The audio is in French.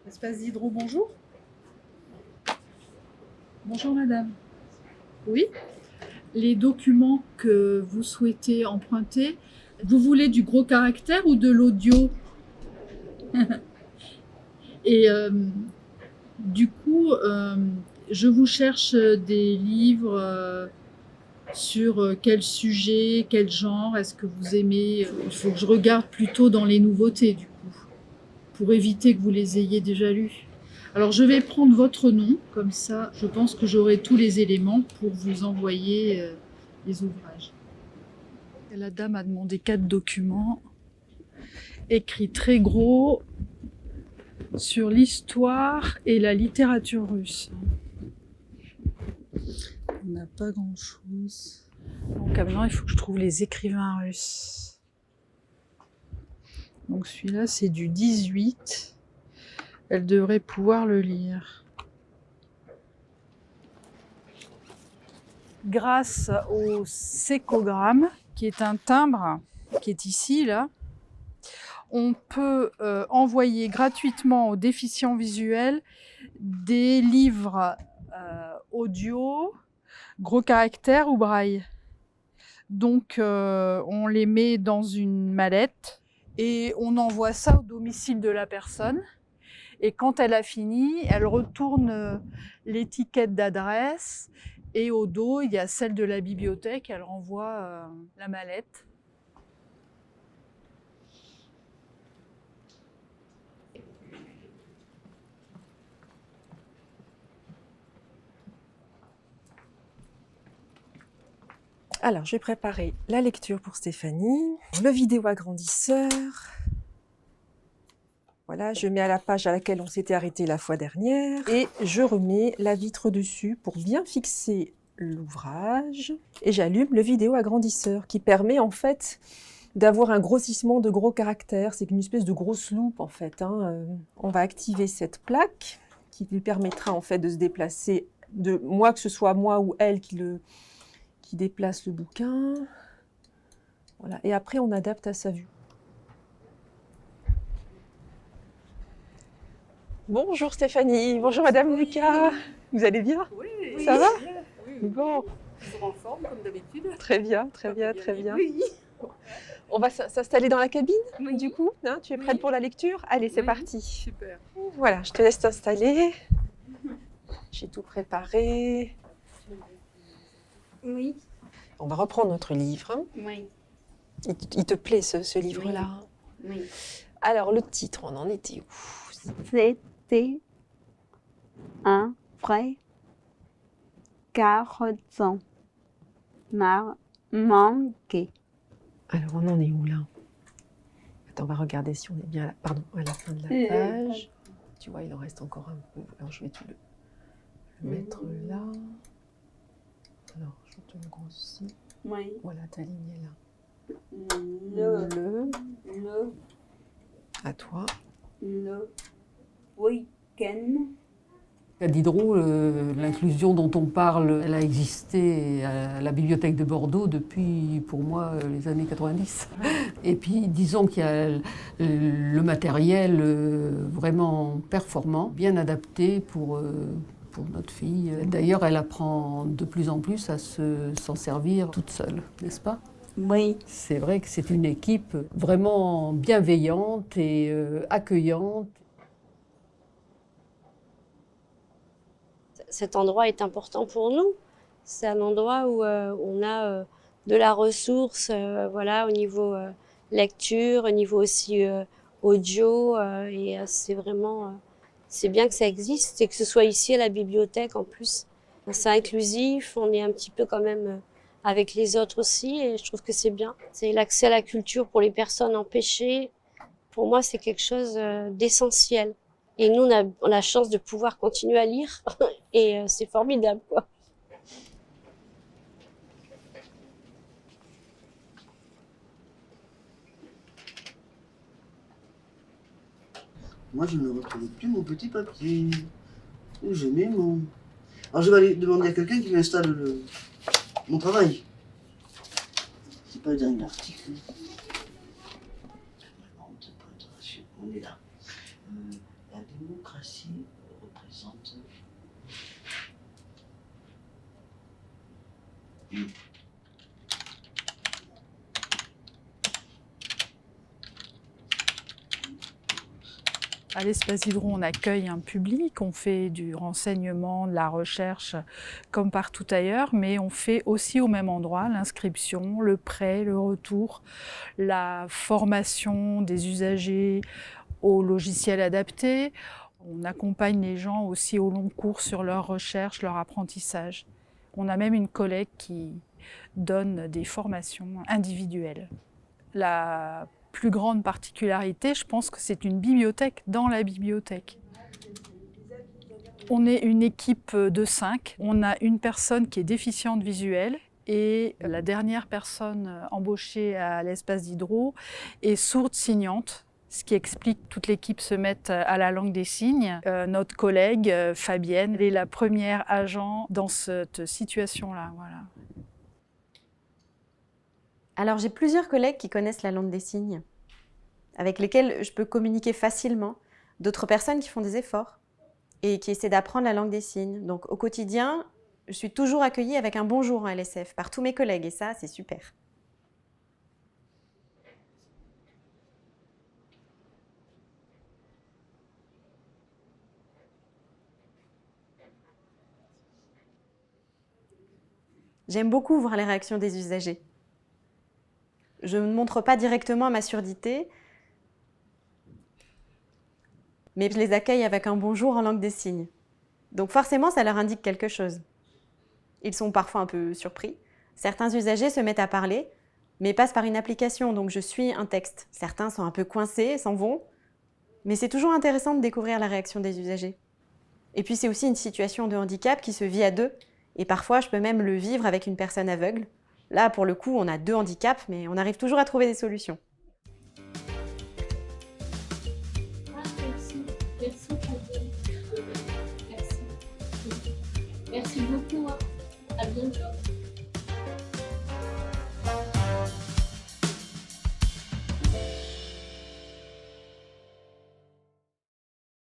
Espace d'Hydro, bonjour. Bonjour madame. Oui, les documents que vous souhaitez emprunter, vous voulez du gros caractère ou de l'audio? Et du coup, je vous cherche des livres sur quel sujet, quel genre, est-ce que vous aimez? Il faut que je regarde plutôt dans les nouveautés du coup, pour éviter que vous les ayez déjà lus. Alors je vais prendre votre nom, comme ça je pense que j'aurai tous les éléments pour vous envoyer les ouvrages. Et la dame a demandé 4 documents, écrits très gros, sur l'histoire et la littérature russe. On n'a pas grand-chose. Donc maintenant, il faut que je trouve les écrivains russes. Donc celui-là, c'est du 18. Elle devrait pouvoir le lire. Grâce au sécogramme, qui est un timbre qui est ici, là, on peut envoyer gratuitement aux déficients visuels des livres audio, gros caractères ou braille. Donc on les met dans une mallette et on envoie ça au domicile de la personne. Et quand elle a fini, elle retourne l'étiquette d'adresse et au dos, il y a celle de la bibliothèque, elle renvoie la mallette. Alors, je vais préparer la lecture pour Stéphanie, le vidéo agrandisseur. Voilà, je mets à la page à laquelle on s'était arrêté la fois dernière et je remets la vitre dessus pour bien fixer l'ouvrage. Et j'allume le vidéo agrandisseur qui permet en fait d'avoir un grossissement de gros caractères. C'est une espèce de grosse loupe en fait. On va activer cette plaque qui lui permettra en fait de se déplacer, que ce soit moi ou elle qui déplace le bouquin. Voilà. Et après, on adapte à sa vue. Bonjour Stéphanie, bonjour Madame Lucas. Vous allez bien? Oui. Ça va? Oui. Bon. Toujours en forme, comme d'habitude. Très bien, très bien. Oui. On va s'installer dans la cabine, Oui. du coup. Hein, tu es prête pour la lecture? Allez, c'est parti. Super. Voilà, je te laisse t'installer. J'ai tout préparé. Oui. On va reprendre notre livre. Oui. Il te plaît ce livre-là? Oui. Alors, le titre, on en était où? C'était un vrai garçon m'a manqué. Alors, on en est où là? Attends, on va regarder si on est bien à la fin de la page. Tu vois, il en reste encore un peu. Alors, je vais tout le mettre là. Alors, je te le grossis. Oui. Voilà, ta ligne est là. Le À toi. week-end. À Diderot, l'inclusion dont on parle, elle a existé à la bibliothèque de Bordeaux depuis, pour moi, les années 90. Et puis, disons qu'il y a le matériel vraiment performant, bien adapté pour notre fille. D'ailleurs, elle apprend de plus en plus à s'en servir toute seule, n'est-ce pas? Oui. C'est vrai que c'est une équipe vraiment bienveillante et accueillante. Cet endroit est important pour nous. C'est un endroit où on a de la ressource, voilà, au niveau lecture, au niveau aussi audio, et c'est vraiment, c'est bien que ça existe et que ce soit ici à la bibliothèque en plus. C'est inclusif, on est un petit peu quand même avec les autres aussi, et je trouve que c'est bien. C'est l'accès à la culture pour les personnes empêchées. Pour moi, c'est quelque chose d'essentiel. Et nous, on a la chance de pouvoir continuer à lire et c'est formidable, quoi. Moi, je ne retrouve plus mon petit papier. Où je mets mon... Alors, je vais aller demander à quelqu'un qui m'installe mon travail. C'est pas le dernier article. C'est pas intéressant. on est là. La démocratie représente... À l'Espace Diderot, on accueille un public, on fait du renseignement, de la recherche comme partout ailleurs, mais on fait aussi au même endroit l'inscription, le prêt, le retour, la formation des usagers aux logiciels adaptés. On accompagne les gens aussi au long cours sur leur recherche, leur apprentissage. On a même une collègue qui donne des formations individuelles. La plus grande particularité, je pense que c'est une bibliothèque dans la bibliothèque. On est une équipe de 5. On a une personne qui est déficiente visuelle et la dernière personne embauchée à l'Espace Diderot est sourde signante, ce qui explique que toute l'équipe se mette à la langue des signes. Notre collègue Fabienne, elle est la première agent dans cette situation-là. Voilà. Alors j'ai plusieurs collègues qui connaissent la langue des signes, avec lesquels je peux communiquer facilement, d'autres personnes qui font des efforts et qui essaient d'apprendre la langue des signes. Donc au quotidien, je suis toujours accueillie avec un bonjour en LSF par tous mes collègues et ça, c'est super. J'aime beaucoup voir les réactions des usagers. Je ne montre pas directement ma surdité, mais je les accueille avec un bonjour en langue des signes. Donc forcément, ça leur indique quelque chose. Ils sont parfois un peu surpris. Certains usagers se mettent à parler, mais passent par une application, donc je suis un texte. Certains sont un peu coincés, s'en vont, mais c'est toujours intéressant de découvrir la réaction des usagers. Et puis c'est aussi une situation de handicap qui se vit à deux, et parfois je peux même le vivre avec une personne aveugle. Là, pour le coup, on a 2 handicaps, mais on arrive toujours à trouver des solutions. Merci. Merci, Fabienne. Merci. Merci beaucoup. À bientôt.